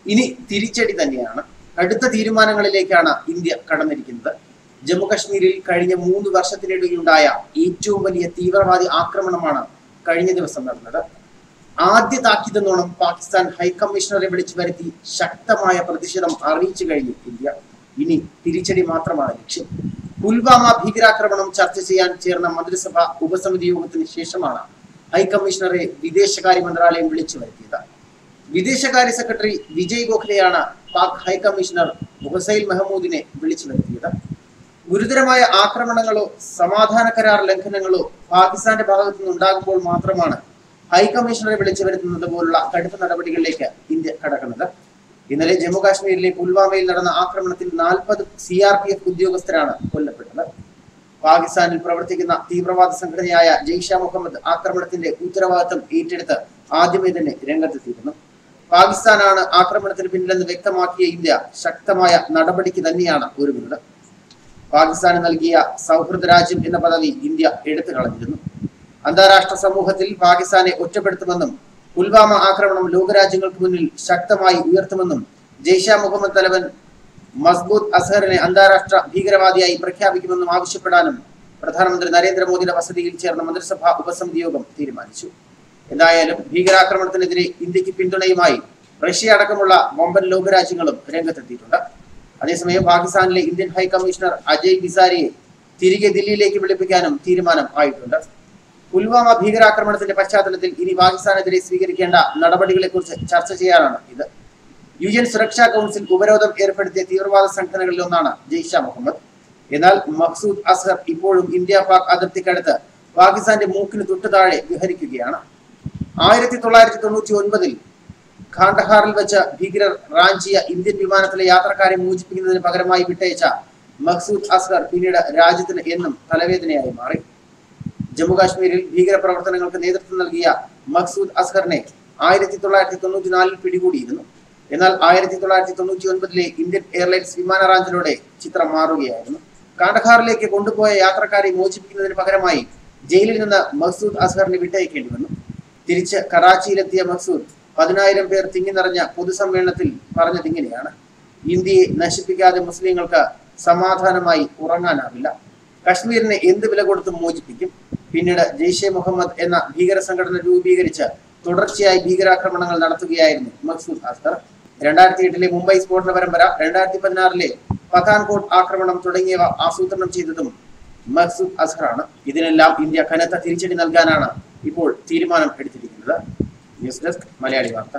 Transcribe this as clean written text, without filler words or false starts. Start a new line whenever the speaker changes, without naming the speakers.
ഇനി തിരിച്ചടി തന്നെയാണ്. അടുത്ത തീരുമാനങ്ങളിലേക്കാണ് ഇന്ത്യ കടന്നിരിക്കുന്നത്. ജമ്മു കശ്മീരിൽ കഴിഞ്ഞ 3 വർഷത്തിനിടയിലുണ്ടായ ഏറ്റവും വലിയ തീവ്രവാദി ആക്രമണമാണ് കഴിഞ്ഞ ദിവസം നടന്നത്. ആദ്യ താക്കീതെന്നോണം പാകിസ്ഥാൻ ഹൈക്കമ്മീഷണറെ വിളിച്ചു വരുത്തി ശക്തമായ പ്രതിഷേധം അറിയിച്ചു കഴിഞ്ഞു ഇന്ത്യ. ഇനി തിരിച്ചടി മാത്രമാണ് ലക്ഷ്യം. പുൽവാമ ഭീകരാക്രമണം ചർച്ച ചെയ്യാൻ ചേർന്ന മന്ത്രിസഭ ഉപസമിതി യോഗത്തിന് ശേഷമാണ് ഹൈക്കമ്മീഷണറെ വിദേശകാര്യ മന്ത്രാലയം വിളിച്ചു വരുത്തിയത്. വിദേശകാര്യ സെക്രട്ടറി വിജയ് ഗോഖലെയാണ് പാക് ഹൈക്കമ്മീഷണർ ഹുസൈൻ മെഹമൂദിനെ വിളിച്ചു വരുത്തിയത്. ഗുരുതരമായ ആക്രമണങ്ങളോ സമാധാന കരാർ ലംഘനങ്ങളോ പാകിസ്ഥാന്റെ ഭാഗത്തു നിന്നുണ്ടാകുമ്പോൾ മാത്രമാണ് ഹൈക്കമ്മീഷണറെ വിളിച്ചു വരുത്തുന്നത് പോലുള്ള കടുത്ത നടപടികളിലേക്ക് ഇന്ത്യ കടക്കുന്നത്. ഇന്നലെ ജമ്മു കാശ്മീരിലെ പുൽവാമയിൽ നടന്ന ആക്രമണത്തിൽ 40 CRPF ഉദ്യോഗസ്ഥരാണ് കൊല്ലപ്പെട്ടത്. പാകിസ്ഥാനിൽ പ്രവർത്തിക്കുന്ന തീവ്രവാദ സംഘടനയായ ജെയ്ഷെ മുഹമ്മദ് ആക്രമണത്തിന്റെ ഉത്തരവാദിത്തം ഏറ്റെടുത്ത് ആദ്യമേ തന്നെ രംഗത്തെത്തിയിരുന്നു. പാകിസ്ഥാനാണ് ആക്രമണത്തിന് പിന്നിലെന്ന് വ്യക്തമാക്കിയ ഇന്ത്യ ശക്തമായ നടപടിക്ക് തന്നെയാണ് ഒരുങ്ങുന്നത്. പാകിസ്ഥാന് നൽകിയ സൗഹൃദ രാജ്യം എന്ന പദവി ഇന്ത്യ എടുത്തു കളഞ്ഞിരുന്നു. അന്താരാഷ്ട്ര സമൂഹത്തിൽ പാകിസ്ഥാനെ ഒറ്റപ്പെടുത്തുമെന്നും പുൽവാമ ആക്രമണം ലോകരാജ്യങ്ങൾക്ക് മുന്നിൽ ശക്തമായി ഉയർത്തുമെന്നും ജെയ്ഷെ മുഹമ്മദ് തലവൻ മസ്ഊദ് അസ്ഹറിനെ അന്താരാഷ്ട്ര ഭീകരവാദിയായി പ്രഖ്യാപിക്കുമെന്നും ആവശ്യപ്പെടാനും പ്രധാനമന്ത്രി നരേന്ദ്രമോദിയുടെ വസതിയിൽ ചേർന്ന മന്ത്രിസഭാ ഉപസമിതി യോഗം തീരുമാനിച്ചു. എന്തായാലും ഭീകരാക്രമണത്തിനെതിരെ ഇന്ത്യക്ക് പിന്തുണയുമായി റഷ്യ അടക്കമുള്ള വമ്പൻ ലോകരാജ്യങ്ങളും രംഗത്തെത്തിയിട്ടുണ്ട്. അതേസമയം പാകിസ്ഥാനിലെ ഇന്ത്യൻ ഹൈക്കമ്മീഷണർ അജയ് ബിസാരിയെ തിരികെ ദില്ലിയിലേക്ക് വിളിപ്പിക്കാനും തീരുമാനം ആയിട്ടുണ്ട്. പുൽവാമ ഭീകരാക്രമണത്തിന്റെ പശ്ചാത്തലത്തിൽ ഇനി പാകിസ്ഥാനെതിരെ സ്വീകരിക്കേണ്ട നടപടികളെക്കുറിച്ച് ചർച്ച ചെയ്യാനാണ് ഇത്. UN സുരക്ഷാ കൗൺസിൽ ഉപരോധം ഏർപ്പെടുത്തിയ തീവ്രവാദ സംഘടനകളിൽ ഒന്നാണ് ജെയ്ഷെ മുഹമ്മദ്. എന്നാൽ മഖ്സൂദ് അസ്ഹർ ഇപ്പോഴും ഇന്ത്യ പാക് അതിർത്തിക്കടുത്ത് പാകിസ്ഥാന്റെ മൂക്കിന് തൊട്ടു താഴെ വിഹരിക്കുകയാണ്. 1999 ഖാണ്ഡഹാറിൽ വെച്ച് ഭീകരർ റാഞ്ചിയ ഇന്ത്യൻ വിമാനത്തിലെ യാത്രക്കാരെ മോചിപ്പിക്കുന്നതിന് പകരമായി വിട്ടയച്ച മഖ്സൂദ് അസ്ഹർ പിന്നീട് രാജ്യത്തിന് എന്നും തലവേദനയായി മാറി. ജമ്മു കാശ്മീരിൽ ഭീകര പ്രവർത്തനങ്ങൾക്ക് നേതൃത്വം നൽകിയ മഖ്സൂദ് അസ്ഹറിനെ 1994 പിടികൂടിയിരുന്നു. എന്നാൽ 1999 ഇന്ത്യൻ എയർലൈൻസ് വിമാന റാഞ്ചിലൂടെ ചിത്രം മാറുകയായിരുന്നു. കാണ്ഡഹാറിലേക്ക് കൊണ്ടുപോയ യാത്രക്കാരെ മോചിപ്പിക്കുന്നതിന് പകരമായി ജയിലിൽ നിന്ന് മഖ്സൂദ് അസ്ഹറിനെ വിട്ടയക്കേണ്ടി വന്നു. തിരിച്ച് കറാച്ചിയിലെത്തിയ മഖ്സൂദ് 10,000 പേർ തിങ്ങി നിറഞ്ഞ പൊതുസമ്മേളനത്തിൽ പറഞ്ഞതിങ്ങനെയാണ്: ഇന്ത്യയെ നശിപ്പിക്കാതെ മുസ്ലിങ്ങൾക്ക് സമാധാനമായി ഉറങ്ങാനാവില്ല. കശ്മീരിനെ എന്ത് വില കൊടുത്തും മോചിപ്പിക്കും. പിന്നീട് ജെയ്ഷെ മുഹമ്മദ് എന്ന ഭീകര സംഘടന രൂപീകരിച്ച് തുടർച്ചയായി ഭീകരാക്രമണങ്ങൾ നടത്തുകയായിരുന്നു മഖ്സൂദ് അസ്ഹർ. 2008 മുംബൈ സ്ഫോടന പരമ്പര, 2016 പത്താൻകോട്ട് ആക്രമണം തുടങ്ങിയവ ആസൂത്രണം ചെയ്തതും മഖ്സൂദ് അസ്ഹറാണ്. ഇതിനെല്ലാം ഇന്ത്യ കനത്ത തിരിച്ചടി നൽകാനാണ് ഇപ്പോൾ തീരുമാനം എടുത്തിരിക്കുന്നത്. ന്യൂസ് ഡെസ്ക് മലയാളി വാർത്ത.